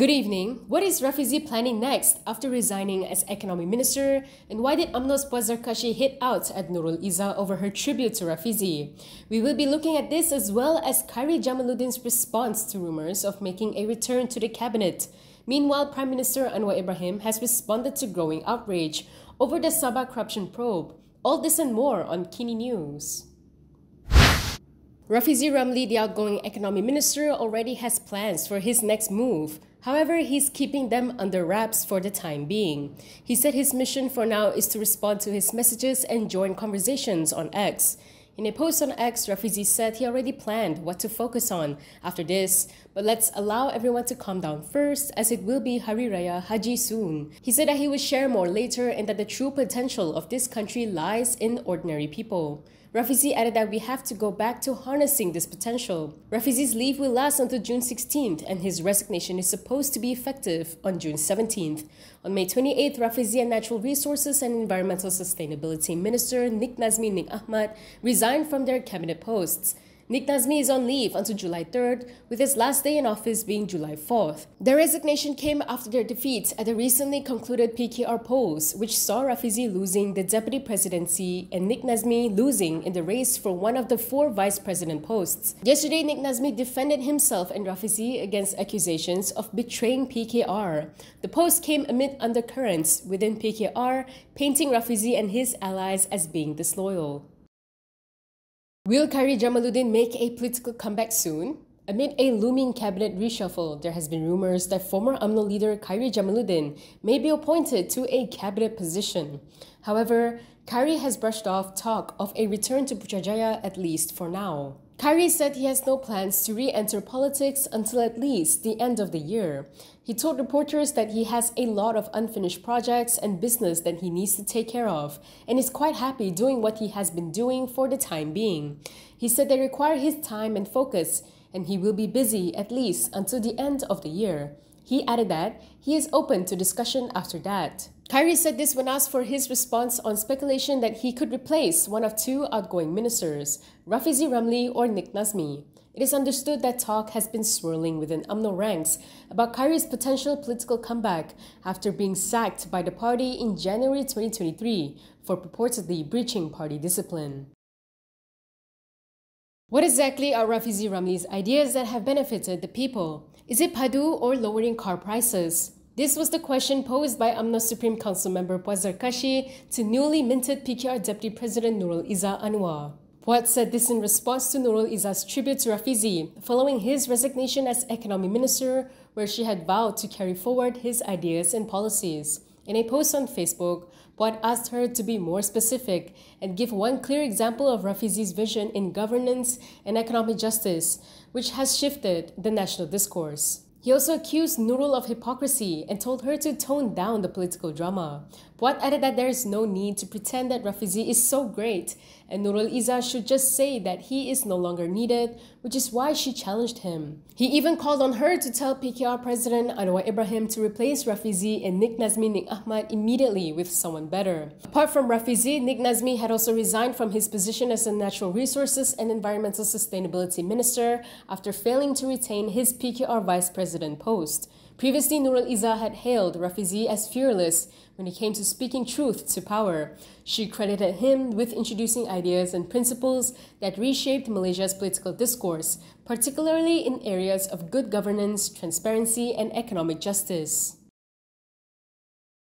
Good evening. What is Rafizi planning next after resigning as Economy Minister? And why did Umno's Puad Zarkashi hit out at Nurul Izzah over her tribute to Rafizi? We will be looking at this as well as Hari Jamaluddin's response to rumors of making a return to the cabinet. Meanwhile, Prime Minister Anwar Ibrahim has responded to growing outrage over the Sabah corruption probe. All this and more on KiniNews. Rafizi Ramli, the outgoing economy minister, already has plans for his next move. However, he's keeping them under wraps for the time being. He said his mission for now is to respond to his messages and join conversations on X. In a post on X, Rafizi said he already planned what to focus on after this, but let's allow everyone to calm down first, as it will be Hari Raya Haji soon. He said that he will share more later and that the true potential of this country lies in ordinary people. Rafizi added that we have to go back to harnessing this potential. Rafizi's leave will last until June 16th and his resignation is supposed to be effective on June 17th. On May 28th, Rafizi and Natural Resources and Environmental Sustainability Minister Nik Nazmi Nik Ahmad resigned from their cabinet posts. Nik Nazmi is on leave until July 3rd, with his last day in office being July 4th. Their resignation came after their defeat at the recently concluded PKR polls, which saw Rafizi losing the deputy presidency and Nik Nazmi losing in the race for one of the 4 vice president posts. Yesterday, Nik Nazmi defended himself and Rafizi against accusations of betraying PKR. The post came amid undercurrents within PKR, painting Rafizi and his allies as being disloyal. Will Hari Jamaluddin make a political comeback soon? Amid a looming cabinet reshuffle, there has been rumors that former Umno leader Hari Jamaluddin may be appointed to a cabinet position. However, Hari has brushed off talk of a return to Putrajaya, at least for now. Hari said he has no plans to re-enter politics until at least the end of the year. He told reporters that he has a lot of unfinished projects and business that he needs to take care of, and is quite happy doing what he has been doing for the time being. He said they require his time and focus, and he will be busy at least until the end of the year. He added that he is open to discussion after that. Hari said this when asked for his response on speculation that he could replace one of 2 outgoing ministers, Rafizi Ramli or Nik Nazmi. It is understood that talk has been swirling within Umno ranks about Hari's potential political comeback after being sacked by the party in January 2023 for purportedly breaching party discipline. What exactly are Rafizi Ramli's ideas that have benefited the people? Is it Padu or lowering car prices? This was the question posed by Umno Supreme Council member Puad Zarkashi to newly minted PKR Deputy President Nurul Izzah Anwar. Puad said this in response to Nurul Izzah's tribute to Rafizi following his resignation as Economy Minister, where she had vowed to carry forward his ideas and policies. In a post on Facebook, Puad asked her to be more specific and give one clear example of Rafizi's vision in governance and economic justice, which has shifted the national discourse. He also accused Nurul of hypocrisy and told her to tone down the political drama. Puad added that there is no need to pretend that Rafizi is so great, and Nurul Izzah should just say that he is no longer needed, which is why she challenged him. He even called on her to tell PKR President Anwar Ibrahim to replace Rafizi and Nik Nazmi Nik Ahmad immediately with someone better. Apart from Rafizi, Nik Nazmi had also resigned from his position as the Natural Resources and Environmental Sustainability Minister after failing to retain his PKR Vice President post. Previously, Nurul Izzah had hailed Rafizi as fearless when it came to speaking truth to power. She credited him with introducing ideas and principles that reshaped Malaysia's political discourse, particularly in areas of good governance, transparency, and economic justice.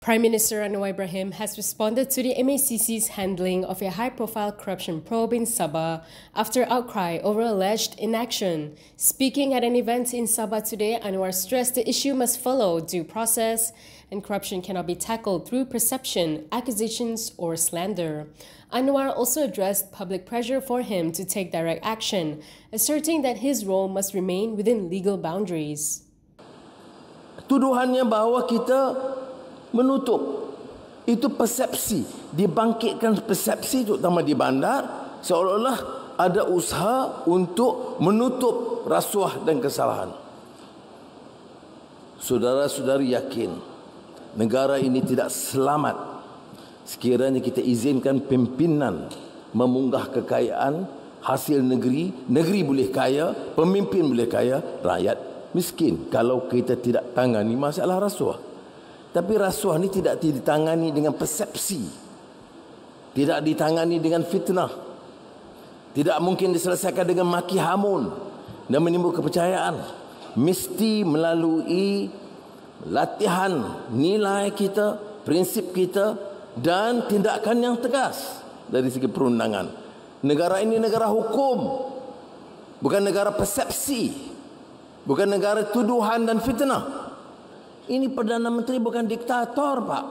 Prime Minister Anwar Ibrahim has responded to the MACC's handling of a high-profile corruption probe in Sabah after outcry over alleged inaction. Speaking at an event in Sabah today, Anwar stressed the issue must follow due process and corruption cannot be tackled through perception, accusations, or slander. Anwar also addressed public pressure for him to take direct action, asserting that his role must remain within legal boundaries. Tuduhannya bahawa kita menutup, itu persepsi, dibangkitkan persepsi terutama di bandar seolah-olah ada usaha untuk menutup rasuah dan kesalahan. Saudara-saudari yakin negara ini tidak selamat sekiranya kita izinkan pimpinan memunggah kekayaan hasil negeri, negeri boleh kaya, pemimpin boleh kaya, rakyat miskin kalau kita tidak tangani masalah rasuah. Tapi rasuah ni tidak ditangani dengan persepsi, tidak ditangani dengan fitnah, tidak mungkin diselesaikan dengan maki hamun dan menimbul kepercayaan. Mesti melalui latihan nilai kita, prinsip kita dan tindakan yang tegas dari segi perundangan. Negara ini negara hukum, bukan negara persepsi, bukan negara tuduhan dan fitnah. Ini Perdana Menteri bukan diktator, Pak.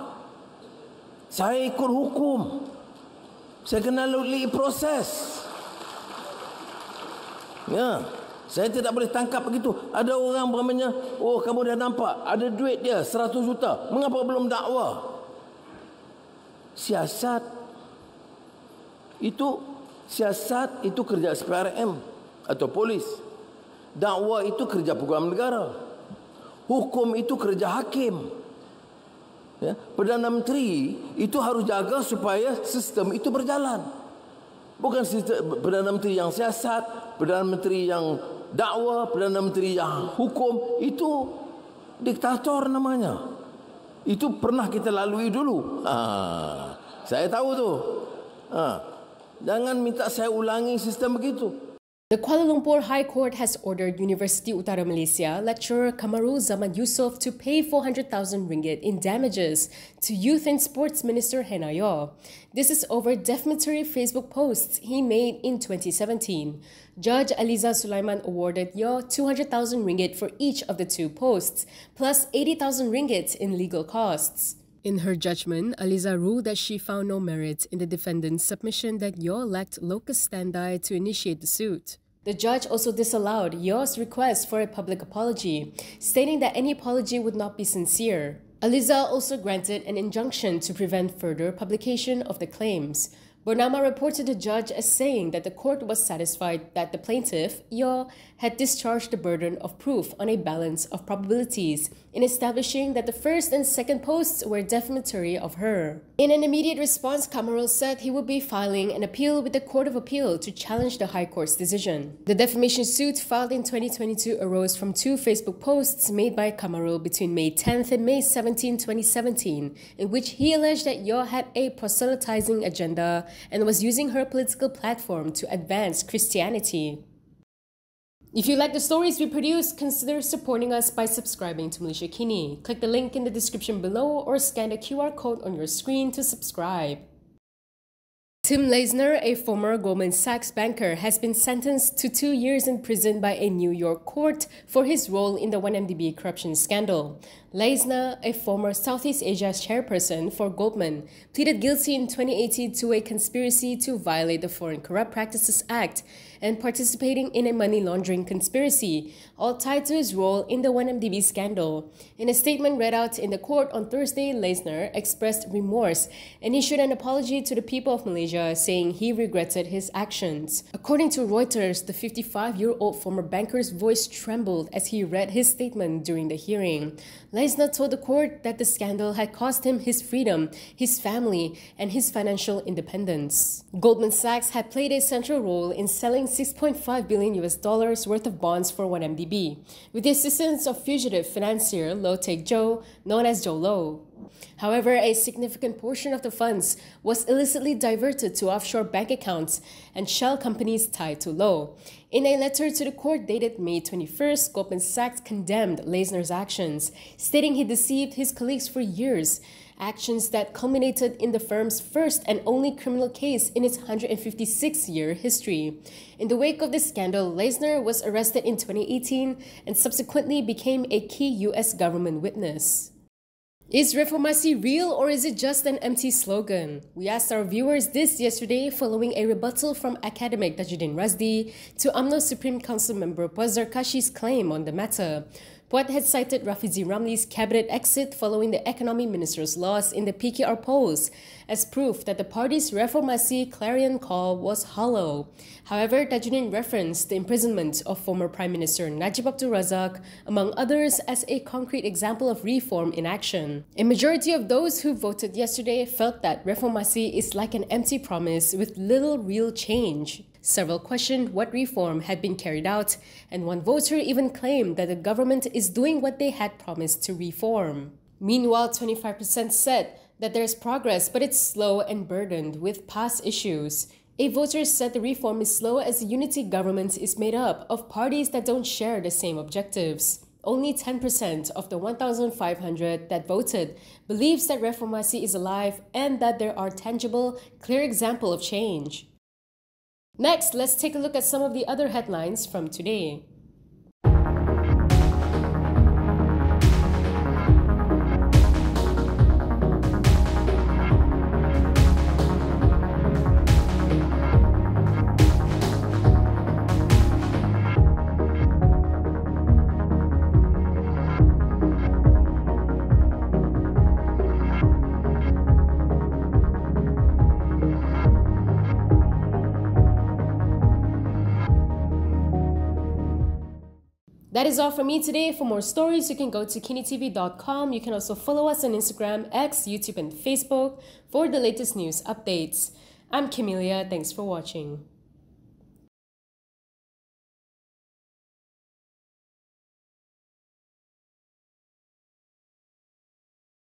Saya ikut hukum. Saya kena lalui proses. Ya, saya tidak boleh tangkap begitu. Ada orang beramanya, oh kamu dah nampak, ada duit dia 100 juta. Mengapa belum dakwa? Siasat itu kerja SPRM atau polis. Dakwa itu kerja peguam negara. Hukum itu kerja hakim. Ya, Perdana Menteri itu harus jaga supaya sistem itu berjalan. Bukan sistem Perdana Menteri yang siasat, Perdana Menteri yang dakwa, Perdana Menteri yang hukum. Itu diktator namanya. Itu pernah kita lalui dulu. Saya tahu tu. Jangan minta saya ulangi sistem begitu. The Kuala Lumpur High Court has ordered University Utara Malaysia lecturer Kamarul Zaman Yusof to pay 400,000 ringgit in damages to Youth and Sports Minister Hannah Yaw. This is over defamatory Facebook posts he made in 2017. Judge Aliza Sulaiman awarded Yaw 200,000 ringgit for each of the two posts, plus 80,000 ringgit in legal costs. In her judgment, Aliza ruled that she found no merit in the defendant's submission that Yaw lacked locus standi to initiate the suit. The judge also disallowed Yaw's request for a public apology, stating that any apology would not be sincere. Aliza also granted an injunction to prevent further publication of the claims. Bernama reported the judge as saying that the court was satisfied that the plaintiff, Yaw, had discharged the burden of proof on a balance of probabilities in establishing that the first and second posts were defamatory of her. In an immediate response, Kamarul said he would be filing an appeal with the Court of Appeal to challenge the High Court's decision. The defamation suit filed in 2022 arose from two Facebook posts made by Kamarul between May 10th and May 17, 2017, in which he alleged that Yaw had a proselytizing agenda and was using her political platform to advance Christianity. If you like the stories we produce, consider supporting us by subscribing to Malaysia Kini. Click the link in the description below or scan the QR code on your screen to subscribe. Tim Leisner, a former Goldman Sachs banker, has been sentenced to 2 years in prison by a New York court for his role in the 1MDB corruption scandal. Leisner, a former Southeast Asia chairperson for Goldman, pleaded guilty in 2018 to a conspiracy to violate the Foreign Corrupt Practices Act and participating in a money laundering conspiracy, all tied to his role in the 1MDB scandal. In a statement read out in the court on Thursday, Leisner expressed remorse and issued an apology to the people of Malaysia, saying he regretted his actions. According to Reuters, the 55-year-old former banker's voice trembled as he read his statement during the hearing. Leisner told the court that the scandal had cost him his freedom, his family, and his financial independence. Goldman Sachs had played a central role in selling $6.5 billion worth of bonds for 1MDB, with the assistance of fugitive financier Low Taek Joe, known as Joe Low. However, a significant portion of the funds was illicitly diverted to offshore bank accounts and shell companies tied to Low. In a letter to the court dated May 21st, Goldman Sachs condemned Leisner's actions, stating he deceived his colleagues for years, actions that culminated in the firm's first and only criminal case in its 156-year history. In the wake of this scandal, Leisner was arrested in 2018 and subsequently became a key U.S. government witness. Is reformasi real or is it just an empty slogan? We asked our viewers this yesterday following a rebuttal from academic Tajuddin Razdi to Umno Supreme Council member Puad Zarkashi's claim on the matter. Puad had cited Rafizi Ramli's cabinet exit following the economy minister's loss in the PKR polls as proof that the party's reformasi clarion call was hollow. However, Tajuddin referenced the imprisonment of former Prime Minister Najib Abdul Razak, among others, as a concrete example of reform in action. A majority of those who voted yesterday felt that reformasi is like an empty promise with little real change. Several questioned what reform had been carried out, and one voter even claimed that the government is doing what they had promised to reform. Meanwhile, 25% said that there's progress, but it's slow and burdened with past issues. 8 voters said the reform is slow as the unity government is made up of parties that don't share the same objectives. Only 10% of the 1,500 that voted believes that reformasi is alive and that there are tangible, clear examples of change. Next, let's take a look at some of the other headlines from today. That is all from me today. For more stories, you can go to Kinitv.com. You can also follow us on Instagram, X, YouTube, and Facebook for the latest news updates. I'm Camelia. Thanks for watching.